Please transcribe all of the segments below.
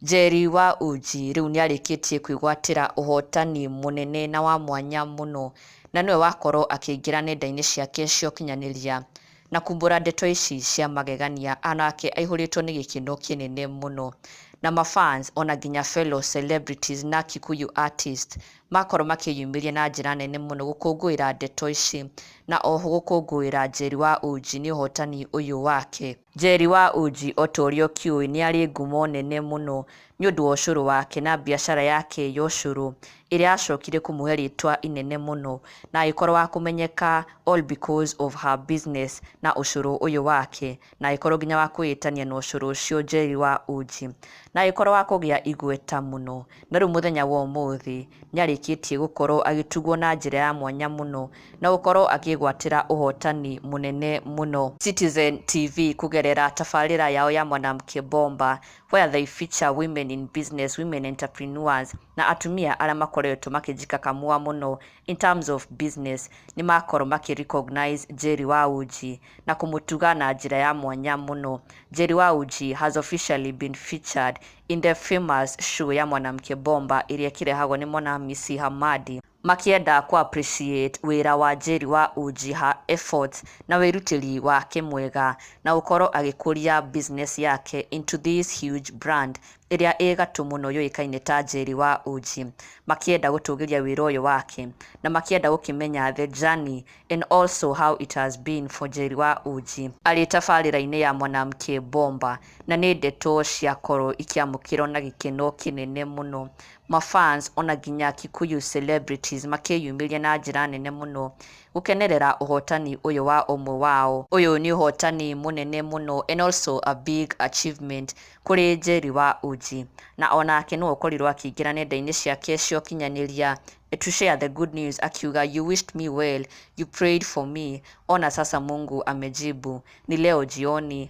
Njeri wa Uji riu niarikitie kwigwatira uhotani munene na wa mwanya muno na niwe wakorwo akiingira nenda-ini ciake cia ukinyaniria na kumbura ndeto ici cia magegania anake aihuritwo ni gikino kinene muno na mafans ona nginya fellow celebrities na Kikuyu artist makorwo makiyumiria na njira nene muno gukungwira ndeto ici na oho gukungwira Njeri wa Uji ni uhotani uyu wake. Njeri wa Uji otorio kiui ni ari ngumo nene muno ni undu wa ucuru wake na biashara yake ya ucuru iria acokire kumuhe ritwa inene muno na ikorwo wa kumenyeka all because of her business na ucuru uyu wake na ikorwo nginya wa kwitania na ucuru ucio Njeri wa Uji na ikorwo wa kugia igweta muno na riu muthenya wa umuthi ni arikitie gukorwo agitugwo na njira ya mwanya muno na gukorwo akigwatira uhotani munene muno. Citizen TV kugerera tafarira yao ya mwanamke bomba where they feature women in business, women entrepreneurs na atumia aria makoretwo makijikakamua muno in terms of business ni makorwo makirecognize Njeri wa Uji na kumutuga na njira ya mwanya muno. Njeri wa Uji has officially been featured in the famous show ya mwanamke bomba iria kirehagwo ni Mwanamisi Hamadi makienda ku appreciate wira wa Njeri wa Uji, her efforts na wirutiri wake mwega na ukorwo agikuria business yake into this huge brand iria igatu muno yoikaine ta Njeri wa Uji makienda gutugiria wira uyu wake na makienda gukimenya the journey and also how it has been for Njeri wa Uji ari tafarira-ini ya mwanamke bomba na ni ndeto ciakorwo ikiamukirwo na gikeno kinene muno. Mafans ona nginya Kikuyu celebrities makiyumiria na njira nene muno gukenerera uhotani uyu wa umwe wao. Uyu ni uhotani munene muno and also a big achievement kuri Njeri wa Uji na onake no ukorirwo akiingira nenda-ini ciake cia ukinyaniria to share the good news akiuga you wished me well, you prayed for me, ona sasa Mungu amejibu, ni leo jioni,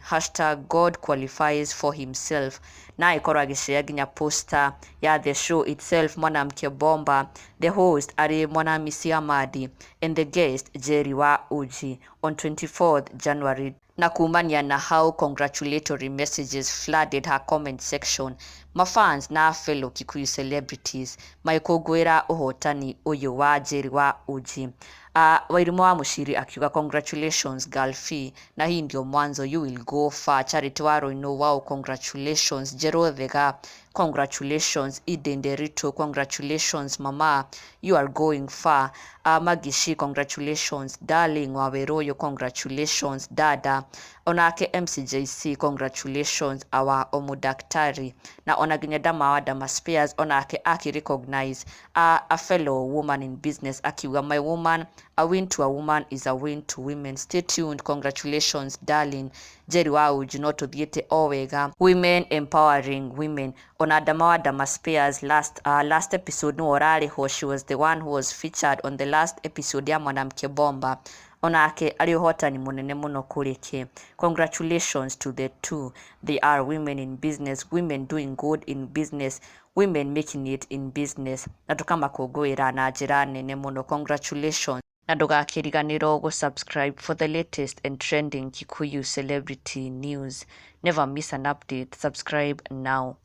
#God qualifies for himself. Na ikorwo agishare nginya poster ya the show itself mwanamke bomba, the host ari Mwanamisi Hamadi and the guest Njeri wa Uji on 24th January. Na kumania na how congratulatory messages flooded her comment section, mafans na fellow Kikuyu celebrities maikungwira uhotani uyu wa Njeri wa Uji. Wairimu wa Muciri akiuga congratulations girlfie na hii ndio mwanzo, you will go far. Charity Waroino, wow congratulations. Njero Thega, congratulations. Eden Nderito, congratulations mama, you are going far. Magishi, congratulations. Darling Waweroyo, congratulations dada. Onake MCJC, congratulations our omudaktari. Na onaginya Dama Dama Spears onake aki recognize a fellow woman in business akiuga my woman, a win to a woman is a win to women. Stay tuned. Congratulations darling. Njeri wa Uji no tuthiete o wega. Women empowering women. Ona Dama Spears last episode no orari ho, she was the one who was featured on the last episode ya mwanamke bomba. Onake ari uhotani munene muno kuriki. Congratulations to the two. They are women in business, women doing good in business, women making it in business. Na tukamakungwira na njira nene muno. Congratulations. Na ndugakiriganirwo subscribe for the latest and trending Kikuyu celebrity news. Never miss an update. Subscribe now.